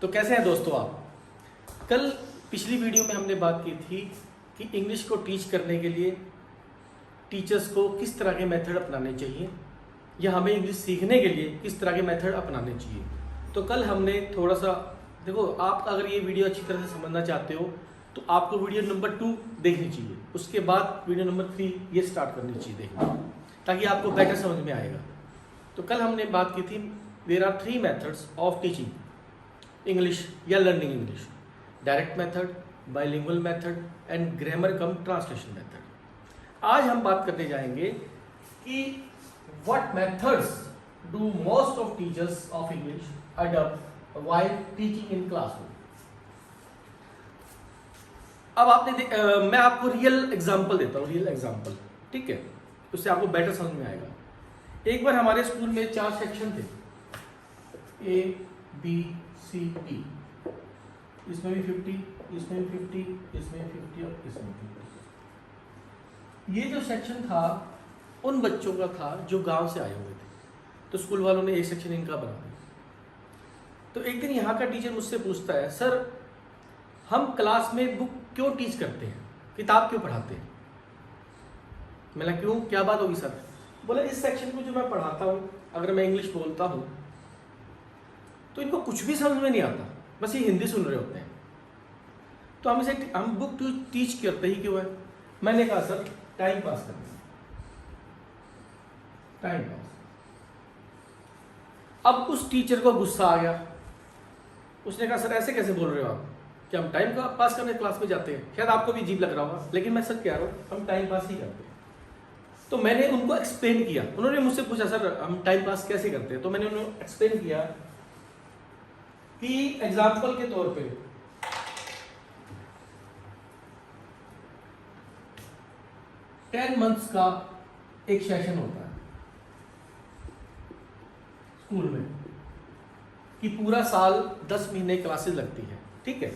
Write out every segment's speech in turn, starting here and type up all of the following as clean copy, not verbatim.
तो कैसे हैं दोस्तों आप? कल पिछली वीडियो में हमने बात की थी कि इंग्लिश को टीच करने के लिए टीचर्स को किस तरह के मेथड अपनाने चाहिए या हमें इंग्लिश सीखने के लिए किस तरह के मेथड अपनाने चाहिए। तो कल हमने थोड़ा सा देखो, आप अगर ये वीडियो अच्छी तरह से समझना चाहते हो तो आपको वीडियो नंबर 2 देखनी चाहिए, उसके बाद वीडियो नंबर 3 ये स्टार्ट करनी चाहिए देखना, ताकि आपको बेटर समझ में आएगा। तो कल हमने बात की थी there are 3 methods of teaching English या learning English: direct method, bilingual method and grammar cum translation method. आज हम बात करने जाएंगे कि what methods do most of teachers of English adopt while teaching in classroom. अब मैं आपको रियल एग्जांपल देता हूँ, रियल एग्जांपल, ठीक है, उससे आपको बेटर समझ में आएगा। एक बार हमारे स्कूल में 4 सेक्शन थे, A, B, C, D। इसमें भी 50, इसमें भी 50, इसमें 50 और इसमें 50। ये जो सेक्शन था उन बच्चों का था जो गांव से आए हुए थे, तो स्कूल वालों ने एक सेक्शन इनका बना दिया। तो एक दिन यहाँ का टीचर मुझसे पूछता है, सर हम क्लास में बुक क्यों टीच करते हैं, किताब क्यों पढ़ाते हैं? मैंने क्यों, क्या बात होगी सर? बोले इस सेक्शन को जो मैं पढ़ाता हूँ, अगर मैं इंग्लिश बोलता हूँ तो इनको कुछ भी समझ में नहीं आता, बस ये हिंदी सुन रहे होते हैं, तो हम बुक टीच करते ही क्यों है? मैंने कहा सर टाइम पास करना, टाइम पास। अब उस टीचर को गुस्सा आ गया, उसने कहा सर ऐसे कैसे बोल रहे हो आप, कि हम टाइम पास करने क्लास में जाते हैं? शायद आपको भी अजीब लग रहा होगा, लेकिन मैं सच कह रहा हूँ, हम टाइम पास ही करते हैं। तो मैंने उनको एक्सप्लेन किया, उन्होंने मुझसे पूछा सर हम टाइम पास कैसे करते हैं, तो मैंने उन्हें एक्सप्लेन किया कि एग्जाम्पल के तौर पे 10 मंथ्स का एक सेशन होता है स्कूल में, कि पूरा साल 10 महीने क्लासेस लगती है, ठीक है।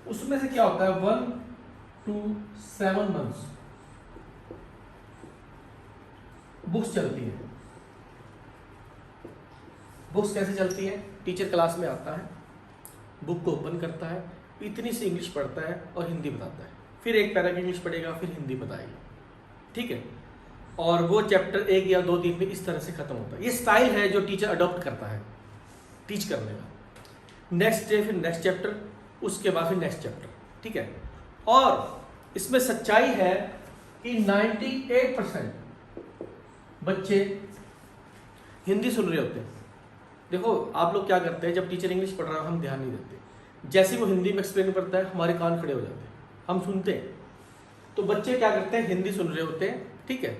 उसमें से क्या होता है 1 to 7 मंथ्स बुक्स चलती है। बुक्स कैसे चलती है? टीचर क्लास में आता है, बुक को ओपन करता है, इतनी सी इंग्लिश पढ़ता है और हिंदी बताता है, फिर एक पैरा की इंग्लिश पढ़ेगा, फिर हिंदी बताएगा, ठीक है। और वो चैप्टर 1 या 2 दिन में इस तरह से खत्म होता है। ये स्टाइल है जो टीचर अडॉप्ट करता है टीच करने का। नेक्स्ट डे फिर नेक्स्ट चैप्टर, उसके बाद फिर नेक्स्ट चैप्टर, ठीक है। और इसमें सच्चाई है कि 98% बच्चे हिंदी सुन रहे होते हैं। देखो आप लोग क्या करते हैं, जब टीचर इंग्लिश पढ़ रहा है हम ध्यान नहीं देते, जैसे वो हिंदी में एक्सप्लेन करता है हमारे कान खड़े हो जाते हैं, हम सुनते हैं। तो बच्चे क्या करते हैं, हिंदी सुन रहे होते हैं, ठीक है,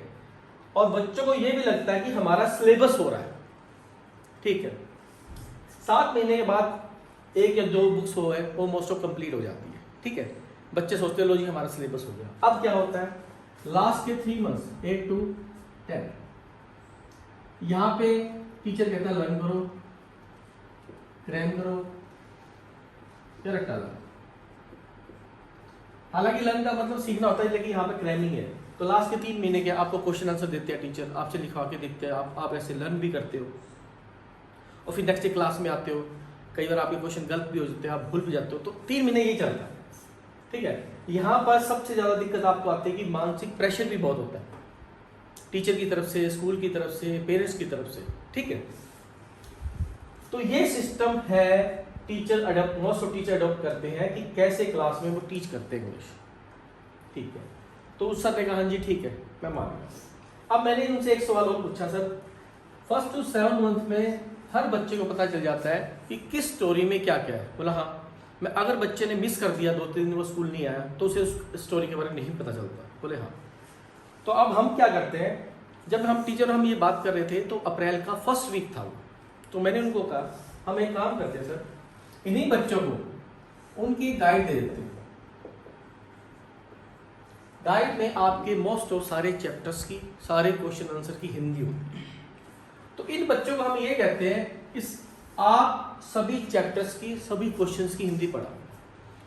और बच्चों को ये भी लगता है कि हमारा सिलेबस हो रहा है, ठीक है। 7 महीने के बाद 1 या 2 बुक्स हो है वो मोस्ट ऑफ कंप्लीट हो जाती है, ठीक है। बच्चे सोचते हैं लो जी हमारा सिलेबस हो गया। अब क्या होता है, लास्ट के 3 मंथ्स 8 to 10 यहाँ पे टीचर कहता है लर्न करो, क्रैम करो या रट्टा लो। हालांकि लर्न का मतलब सीखना होता है, लेकिन यहाँ पे क्रैमिंग है। तो लास्ट के 3 महीने के आपको क्वेश्चन आंसर देते हैं टीचर, आपसे लिखवा के देखते हैं, आप ऐसे लर्न भी करते हो, और फिर नेक्स्ट डे क्लास में आते हो, कई बार आपके क्वेश्चन गलत भी हो जाते हैं, आप भूल भी जाते हो। तो 3 महीने यही चलता है, ठीक है। यहाँ पर सबसे ज़्यादा दिक्कत आपको आती है कि मानसिक प्रेशर भी बहुत होता है, टीचर की तरफ से, स्कूल की तरफ से, पेरेंट्स की तरफ से, ठीक है। तो ये सिस्टम है मोस्ट ऑफ टीचर अडॉप्ट करते हैं कि कैसे क्लास में वो टीच करते हैं इंग्लिश, ठीक है। तो उस सर ने कहा हाँ जी ठीक है मैं मान गया। अब मैंने उनसे एक सवाल और पूछा, सर 1st to 7 मंथ में हर बच्चे को पता चल जाता है कि किस स्टोरी में क्या क्या है? बोला हाँ। मैं अगर बच्चे ने मिस कर दिया 2-3 दिन वो स्कूल नहीं आया तो उसे उस स्टोरी के बारे में नहीं पता चलता? बोले हाँ। तो अब हम क्या करते हैं, जब हम ये बात कर रहे थे तो अप्रैल का 1st वीक था वो, तो मैंने उनको कहा हम एक काम करते हैं सर, इन्हीं बच्चों को उनकी गाइड दे देते हैं। गाइड में आपके मोस्ट ऑफ सारे चैप्टर्स की, सारे क्वेश्चन आंसर की हिंदी होती है। तो इन बच्चों को हम ये कहते हैं कि आप सभी चैप्टर्स की, सभी क्वेश्चंस की हिंदी पढ़ाओ।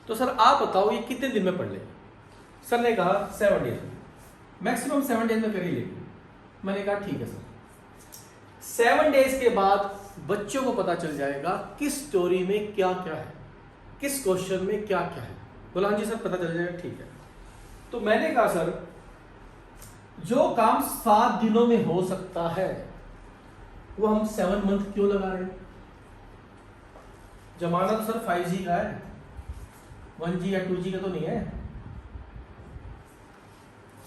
तो सर आप बताओ ये कितने दिन में पढ़ लेंगे? सर ने कहा 7 डेज में, मैक्सिमम 7 डेज में कर ही लेंगे। मैंने कहा ठीक है सर। 7 डेज के बाद बच्चों को पता चल जाएगा किस स्टोरी में क्या क्या है, किस क्वेश्चन में क्या क्या है। बोला हाँ जी सर पता चल जाएगा, ठीक है। तो मैंने कहा सर जो काम 7 दिनों में हो सकता है वो हम 7 मंथ क्यों लगा रहे हैं? जमाना तो सर 5G का है, 1G या 2G का तो नहीं है।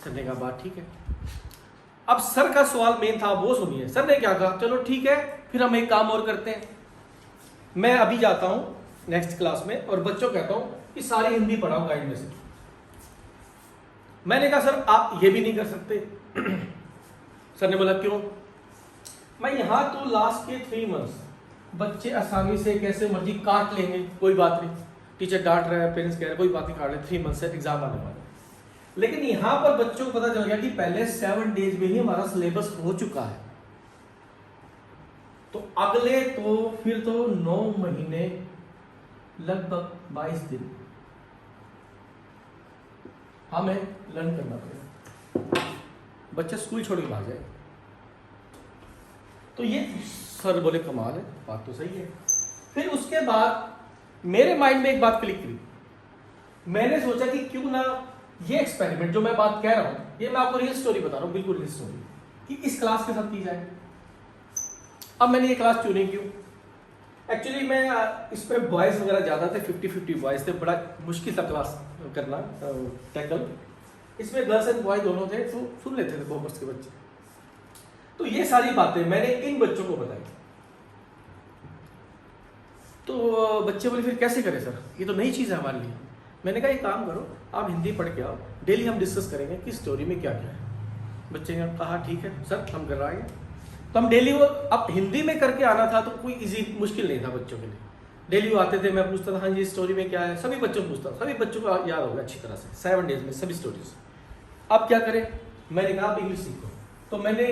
सर ने कहा बात ठीक है। अब सर का सवाल मेन था, वो सुनिए। सर ने क्या कहा, चलो ठीक है फिर हम एक काम और करते हैं, मैं अभी जाता हूं नेक्स्ट क्लास में और बच्चों को कहता हूं कि सारी हिंदी पढ़ाओ गाइड में से। मैंने कहा सर आप ये भी नहीं कर सकते। सर ने बोला क्यों? मैं यहां तो लास्ट के 3 मंथ्स बच्चे आसानी से कैसे मर्जी काट लेंगे, कोई बात नहीं, टीचर डांट रहा है, पेरेंट्स कह रहे हैं, कोई बात नहीं, काट ले, 3 मंथ से एग्जाम आने वाला। लेकिन यहां पर बच्चों को पता चल गया कि पहले 7 डेज में ही हमारा सिलेबस हो चुका है, तो अगले तो फिर तो 9 महीने लगभग 22 दिन हमें लर्न करना पड़ेगा। बच्चा स्कूल छोड़ के भाग जाए। तो ये सर बोले कमाल है, बात तो सही है। फिर उसके बाद मेरे माइंड में एक बात क्लिक करी, मैंने सोचा कि क्यों ना ये एक्सपेरिमेंट जो मैं बात कह रहा हूं, ये मैं आपको रियल स्टोरी बता रहा हूं, बिल्कुल रियल स्टोरी, कि इस क्लास के साथ की जाए। अब मैंने ये क्लास चुनी क्यों? एक्चुअली मैं इस पे बॉयज वगैरह ज्यादा थे, 50-50 बॉयज थे, बड़ा मुश्किल था क्लास करना टैकल। इसमें गर्ल्स एंड बॉय दोनों थे, तो सुन लेते थे कॉमर्स के बच्चे। तो ये सारी बातें मैंने इन बच्चों को बताई। तो बच्चे बोले फिर कैसे करें सर, ये तो नई चीज़ है हमारे लिए। मैंने कहा एक काम करो, आप हिंदी पढ़ के आओ, डेली हम डिस्कस करेंगे कि स्टोरी में क्या क्या है। बच्चे ने कहा ठीक है सर हम कराएंगे। तो हम डेली वो, अब हिंदी में करके आना था तो कोई इजी मुश्किल नहीं था बच्चों के लिए। डेली वो आते थे, मैं पूछता था हाँ जी स्टोरी में क्या है, सभी बच्चों को पूछता, सभी बच्चों को याद होगा अच्छी तरह से 7 डेज में सभी स्टोरीज। अब क्या करें? मैंने कहा आप इंग्लिश सीखो। तो मैंने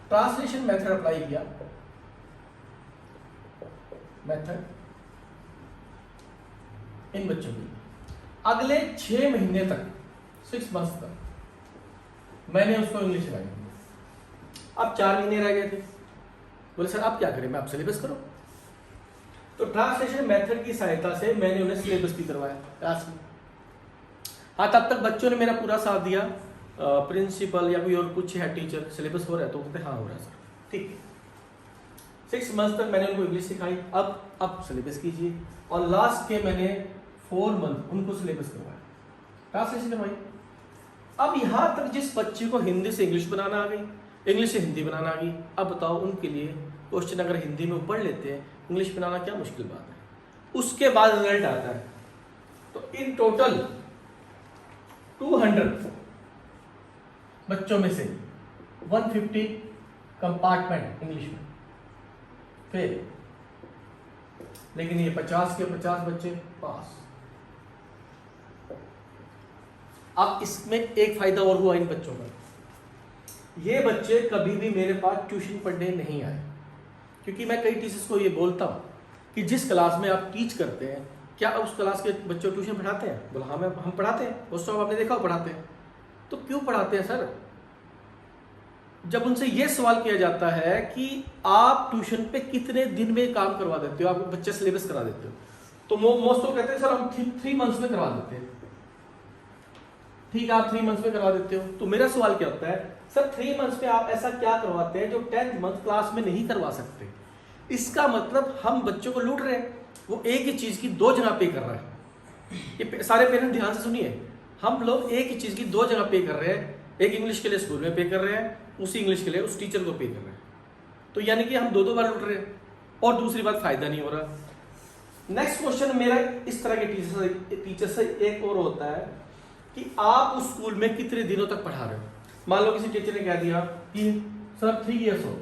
ट्रांसलेशन मेथड अप्लाई किया, मेथड इन बच्चों के लिए। अगले 6 महीने तक, 6 मंथ्स तक मैंने उसको इंग्लिश सिखाई। अब 4 महीने रह गए थे। बोले सर आप क्या करें, मैं आप सिलेबस करो। तो ट्रांसलेशन मेथड की सहायता से मैंने उन्हें सिलेबस भी करवाया क्लास में। हाँ तब तक बच्चों ने मेरा पूरा साथ दिया। प्रिंसिपल या कोई और कुछ है टीचर, सिलेबस हो रहा है तो कहते हाँ हो रहा है सर, ठीक है। 6 मंथ्स तक मैंने उनको इंग्लिश सिखाई। अब सिलेबस कीजिए। और लास्ट के मैंने 4 मंथ उनको सिलेबस करवाया, ट्रांसलेशन करवाई। अब यहां तक जिस बच्चे को हिंदी से इंग्लिश बनाना आ गई, इंग्लिश से हिंदी बनाना आ गई, अब बताओ उनके लिए क्वेश्चन अगर हिंदी में पढ़ लेते हैं, इंग्लिश बनाना क्या मुश्किल बात है। उसके बाद रिजल्ट आता है। तो इन टोटल 200 बच्चों में से 150 कंपार्टमेंट इंग्लिश में फेल, लेकिन ये 50 के 50 बच्चे पास। अब इसमें एक फायदा और हुआ इन बच्चों का, ये बच्चे कभी भी मेरे पास ट्यूशन पढ़ने नहीं आए। क्योंकि मैं कई टीचर्स को ये बोलता हूँ कि जिस क्लास में आप टीच करते हैं, क्या उस क्लास के बच्चों को ट्यूशन पढ़ाते हैं? बोला हाँ मैं हम पढ़ाते हैं, दोस्तों आपने देखा हो पढ़ाते हैं। तो क्यों पढ़ाते हैं सर? जब उनसे ये सवाल किया जाता है कि आप ट्यूशन पे कितने दिन में काम करवा देते हो, आप बच्चे सिलेबस करा देते हो, तो मोस्ट लोग कहते हैं सर हम 3 मंथ्स में करवा देते हैं। ठीक है आप 3 मंथ्स में करवा देते हो। तो मेरा सवाल क्या होता है, सर 3 मंथ्स में आप ऐसा क्या करवाते हैं जो 10th मंथ क्लास में नहीं करवा सकते? इसका मतलब हम बच्चों को लूट रहे हैं। वो एक ही चीज की 2 जगह पे कर रहा है। ये सारे पेरेंट्स ध्यान से सुनिए, हम लोग एक ही चीज की 2 जगह पे कर रहे हैं। एक इंग्लिश के लिए स्कूल में पे कर रहे हैं, उसी इंग्लिश के लिए उस टीचर को पे कर रहे हैं। तो यानी कि हम 2 बार लूट रहे हैं। और दूसरी बात फायदा नहीं हो रहा। नेक्स्ट क्वेश्चन मेरा इस तरह के टीचर से एक और होता है कि आप उस स्कूल में कितने दिनों तक पढ़ा रहे हो। मान लो किसी टीचर ने कह दिया कि सर 3 इयर्स हो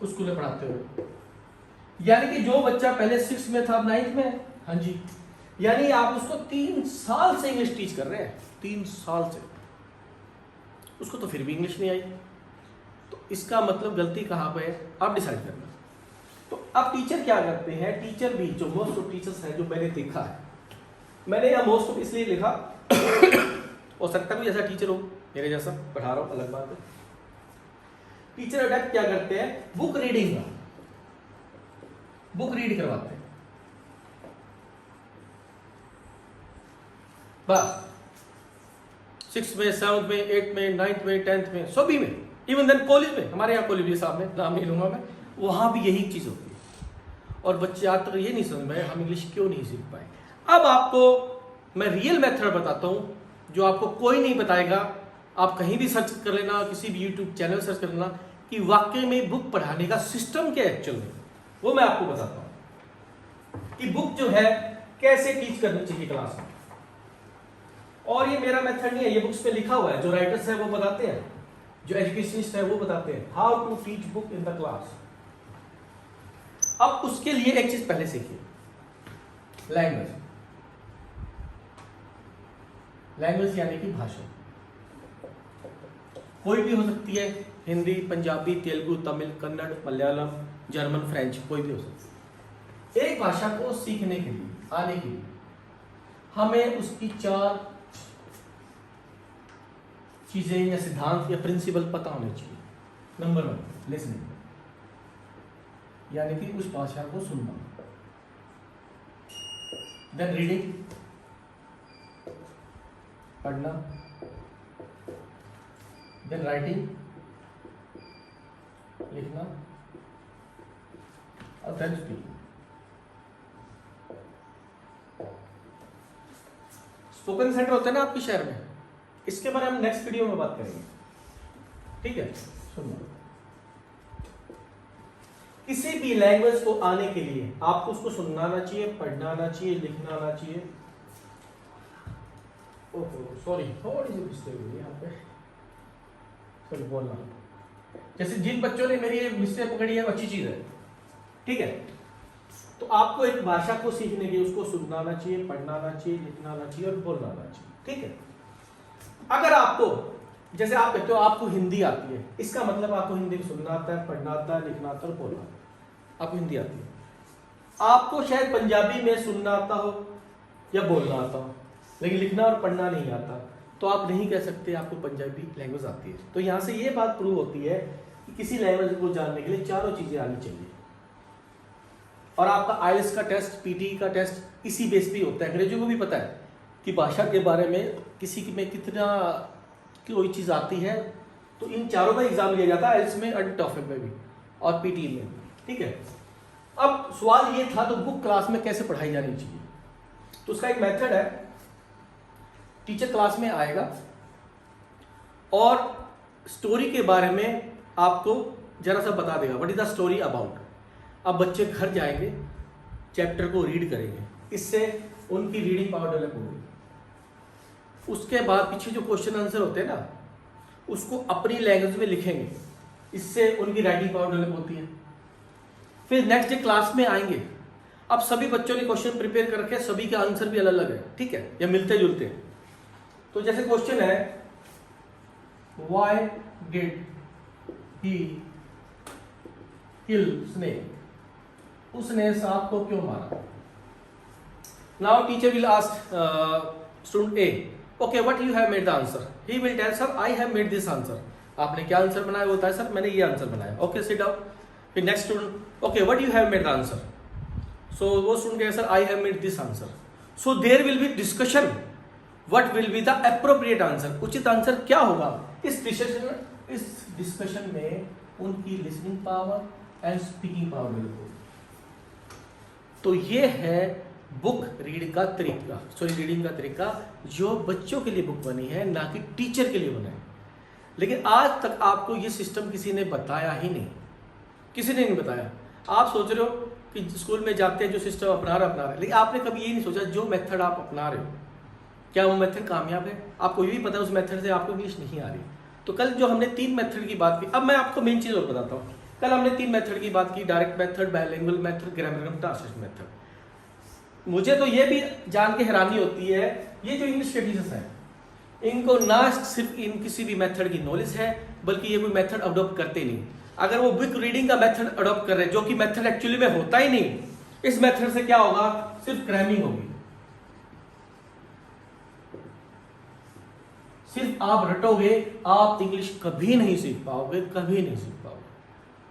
उस स्कूल में पढ़ाते हो, यानी कि जो बच्चा पहले 6 में था अब 9th में है। हाँ जी, यानी आप उसको 3 साल से इंग्लिश टीच कर रहे हैं, 3 साल से। उसको तो फिर भी इंग्लिश नहीं आई। तो इसका मतलब गलती कहाँ पे है, आप डिसाइड करना। तो अब टीचर क्या करते हैं, टीचर भी जो मोस्ट ऑफ टीचर्स हैं जो मैंने देखा है, मैंने यह मोस्ट ऑफ इसलिए लिखा हो सकता कोई ऐसा टीचर हो मेरे जैसा, पढ़ा रहा हूं अलग बात है। टीचर अडेप्ट क्या करते हैं, बुक रीडिंग का बुक रीड करवाते हैं बस। 6th में, 7th में, 8th में, 9th में, 10th में, सभी में, इवन देन कॉलेज में, हमारे यहाँ कॉलेज साहब में, नाम नहीं लूंगा मैं, वहां भी यही चीज होती है। और बच्चे आज तक ये नहीं समझ में हम इंग्लिश क्यों नहीं सीख पाए। अब आपको मैं रियल मेथड बताता हूं जो आपको कोई नहीं बताएगा। आप कहीं भी सर्च कर लेना, किसी भी यूट्यूब चैनल सर्च कर लेना कि वाकई में बुक पढ़ाने का सिस्टम क्या है एक्चुअल में, वो मैं आपको बताता हूं कि बुक जो है कैसे टीच करनी चाहिए क्लास में। और ये मेरा मेथड नहीं है, ये बुक्स पे लिखा हुआ है, जो राइटर्स है वो बताते हैं, जो एजुकेशनिस्ट है वो बताते हैं how to teach book in the class. अब उसके लिए एक चीज पहले सीखिए, लैंग्वेज। लैंग्वेज यानी कि भाषा, कोई भी हो सकती है, हिंदी, पंजाबी, तेलुगु, तमिल, कन्नड़, मलयालम, जर्मन, फ्रेंच, कोई भी हो सकती है। एक भाषा को सीखने के लिए, आने के लिए हमें उसकी 4 चीजें या सिद्धांत या प्रिंसिपल पता होने चाहिए। नंबर 1 लिसनिंग, यानी कि उस भाषा को सुनना। देन रीडिंग, पढ़ना। देन राइटिंग, लिखना। और देन स्पीकिंग। स्पोकन सेंटर होता है ना आपके शहर में, इसके बारे में हम नेक्स्ट वीडियो में बात करेंगे, ठीक है। सुनो, किसी भी लैंग्वेज को आने के लिए आपको उसको सुनना आना चाहिए, पढ़ना आना चाहिए, लिखना आना चाहिए। ओहो सॉरी, थोड़ी सी मिस्टेक हुई यहाँ पे, सॉरी बोलना। जैसे जिन बच्चों ने मेरी ये मिस्टेक पकड़ी है वो अच्छी चीज है, ठीक है। तो आपको एक भाषा को सीखने के लिए उसको सुनना आना चाहिए, पढ़ना आना चाहिए, लिखना आना चाहिए और बोलना आना चाहिए, ठीक है। अगर आपको, जैसे आप कहते हो आपको हिंदी आती है, इसका मतलब आपको हिंदी सुनना आता है, पढ़ना आता है, लिखना आता है और बोलना आता है, आपको हिंदी आती है। आपको शायद पंजाबी में सुनना आता हो या बोलना आता हो, लेकिन लिखना और पढ़ना नहीं आता, तो आप नहीं कह सकते आपको पंजाबी लैंग्वेज आती है। तो यहां से ये बात प्रूव होती है कि किसी लैंग्वेज को जानने के लिए 4 चीजें आनी चाहिए। और आपका आईएलटीएस का टेस्ट, पीटी का टेस्ट इसी बेस पे होता है। अंग्रेजों को भी पता है कि भाषा के बारे में किसी में कितना कोई चीज़ आती है, तो इन 4 का एग्जाम लिया जाता है, आईएलटीएस में और टॉफल में भी और पीटी में, ठीक है। अब सवाल ये था तो बुक क्लास में कैसे पढ़ाई जानी चाहिए, तो उसका एक मेथड है। टीचर क्लास में आएगा और स्टोरी के बारे में आपको जरा सा बता देगा, what is the story about. अब बच्चे घर जाएंगे, चैप्टर को रीड करेंगे, इससे उनकी रीडिंग पावर डेवलप होगी। उसके बाद पीछे जो क्वेश्चन आंसर होते हैं ना, उसको अपनी लैंग्वेज में लिखेंगे, इससे उनकी राइटिंग पावर डेवलप होती है। फिर नेक्स्ट डे क्लास में आएंगे, अब सभी बच्चों ने क्वेश्चन प्रिपेयर कर रखे, सभी के आंसर भी अलग अलग है, ठीक है, या मिलते जुलते हैं। तो जैसे क्वेश्चन है, why did he kill snake, उसने सांप को क्यों मारा। Now teacher will ask student A, okay what you have made the answer. He will tell sir I have made this answer. आपने क्या आंसर बनाया, होता है सर मैंने ये आंसर बनाया, ओके सिट डाउन। फिर next student, okay what you have made the answer. So वो स्टूडेंट कहे sir I have made this answer. So there will be discussion, what will be the appropriate answer, उचित answer क्या होगा। इस discussion में उनकी listening power and speaking power develop होगी। तो ये है बुक रीड का तरीका, रीडिंग का तरीका, जो बच्चों के लिए बुक बनी है, ना कि टीचर के लिए बना है। लेकिन आज तक आपको ये सिस्टम किसी ने बताया ही नहीं, किसी ने नहीं बताया। आप सोच रहे हो कि स्कूल में जाते हैं जो सिस्टम अपना रहे, लेकिन आपने कभी ये नहीं सोचा जो मेथड आप अपना रहे हो क्या वो मेथड कामयाब है। आपको ये भी पता है उस मेथड से आपको इंग्लिश नहीं आ रही। तो कल जो हमने 3 मेथड की बात की, अब मैं आपको मेन चीज़ और बताता हूँ। कल हमने 3 मेथड की बात की, direct method, bilingual method, grammar translation method. मुझे तो ये भी जान के हैरानी होती है, ये जो इंग्लिश के टीचर्स हैं, इनको ना सिर्फ इन किसी भी मेथड की नॉलेज है, बल्कि ये कोई मेथड अडॉप्ट करते नहीं। अगर वो बुक रीडिंग का मेथड अडॉप्ट कर रहे हैं, जो कि मेथड एक्चुअली में होता ही नहीं, इस मेथड से क्या होगा, सिर्फ क्रैमिंग होगी, सिर्फ आप रटोगे, आप इंग्लिश कभी नहीं सीख पाओगे, कभी नहीं सीख पाओगे।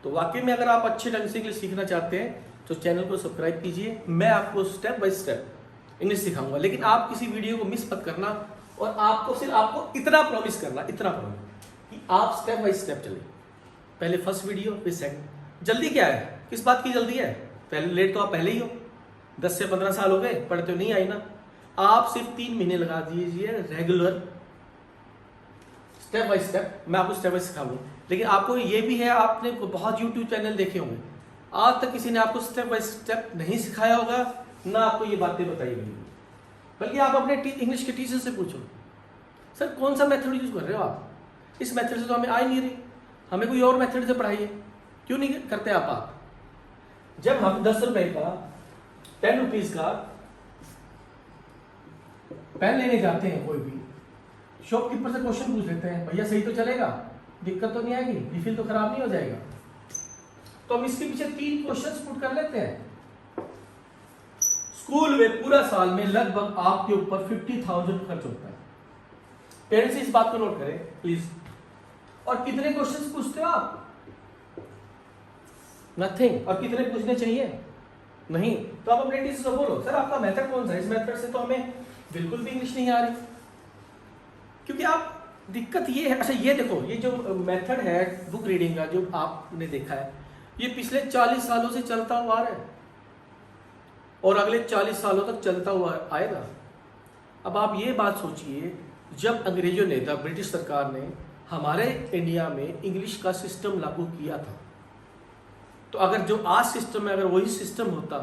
तो वाकई में अगर आप अच्छे ढंग से इंग्लिश सीखना चाहते हैं तो चैनल को सब्सक्राइब कीजिए। मैं आपको स्टेप बाय स्टेप इंग्लिश सिखाऊंगा, लेकिन आप किसी वीडियो को मिस मत करना। और आपको इतना प्रॉमिस करना, इतना प्रॉमिस कि आप स्टेप बाय स्टेप चले। पहले फर्स्ट वीडियो, फिर सेकंड। जल्दी क्या है, किस बात की जल्दी है? पहले लेट तो आप पहले ही हो, 10 से 15 साल हो गए, पढ़ते हो नहीं आई ना। आप सिर्फ 3 महीने लगा दीजिए रेगुलर, स्टेप बाय स्टेप। मैं आपको स्टेप बाय सिखाऊंगा। लेकिन आपको ये भी है, आपने बहुत यूट्यूब चैनल देखे होंगे, आज तक किसी ने आपको स्टेप बाय स्टेप नहीं सिखाया होगा, ना आपको ये बातें बताई गई। बल्कि आप अपने इंग्लिश के टीचर से पूछो, सर कौन सा मेथड यूज कर रहे हो आप? इस मेथड से तो हमें आ ही नहीं रही, हमें कोई और मेथड से पढ़ाइए। क्यों नहीं करते आप? जब हम 10 रुपए का 10 रुपीज का पेन लेने जाते हैं, कोई भी शॉपकीपर से क्वेश्चन पूछ लेते हैं, भैया सही तो चलेगा, दिक्कत तो नहीं आएगी, रिफिल तो खराब नहीं हो जाएगा? तो हम इसके पीछे 3 क्वेश्चंस पुट कर लेते हैं। स्कूल में पूरा साल में लगभग आपके ऊपर 50,000 खर्च होता है। पेरेंट्स इस बात को नोट करें प्लीज। और कितने क्वेश्चंस पूछते हो आप? नथिंग। और कितने पूछने चाहिए? नहीं। तो आप अपने टीचर से बोलो, सर आपका मेथड कौन सा है? इस मेथड से तो हमें बिल्कुल भी इंग्लिश नहीं आ रही। क्योंकि आप, दिक्कत ये है, अच्छा ये देखो, ये जो मेथड है बुक रीडिंग का जो आपने देखा है, ये पिछले 40 सालों से चलता हुआ आ रहा है और अगले 40 सालों तक चलता हुआ आएगा। अब आप ये बात सोचिए, जब अंग्रेजों ने, ब्रिटिश सरकार ने हमारे इंडिया में इंग्लिश का सिस्टम लागू किया था, तो अगर जो आज सिस्टम है, अगर वही सिस्टम होता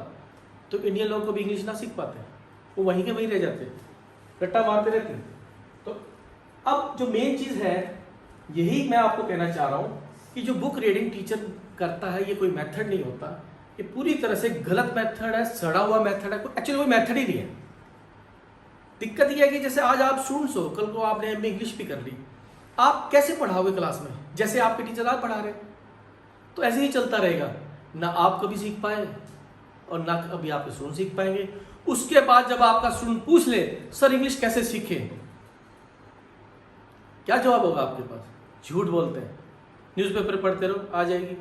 तो इंडियन लोग को भी इंग्लिश ना सीख पाते, वो वहीं के वहीं रह जाते, रट्टा मारते रहते। तो अब जो मेन चीज़ है, यही मैं आपको कहना चाह रहा हूँ कि जो बुक रीडिंग टीचर करता है, ये कोई मेथड नहीं होता, ये पूरी तरह से गलत मेथड है, सड़ा हुआ मेथड है, एक्चुअली कोई मेथड ही नहीं है। दिक्कत ये है कि जैसे आज आप स्टूडेंट्स हो, कल को आपने एमए इंग्लिश भी कर ली, आप कैसे पढ़ाओगे क्लास में? जैसे आपके टीचर आज पढ़ा रहे, तो ऐसे ही चलता रहेगा। ना आप कभी सीख पाए और ना कभी आपके स्टूडेंट सीख पाएंगे। उसके बाद जब आपका स्टूडेंट पूछ ले, सर इंग्लिश कैसे सीखे, क्या जवाब होगा आपके पास? झूठ बोलते हैं। न्यूज़पेपर पढ़ते रहो, आ जाएगी।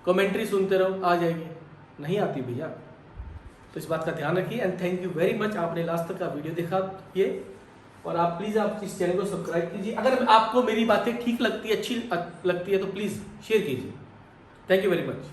कमेंट्री सुनते रहो, आ जाएगी। नहीं आती भैया। तो इस बात का ध्यान रखिए। And thank you very much, आपने लास्ट तक का वीडियो देखा ये। और आप प्लीज़ आप इस चैनल को सब्सक्राइब कीजिए। अगर आपको मेरी बातें ठीक लगती है, अच्छी लगती है, तो प्लीज़ शेयर कीजिए। Thank you very much.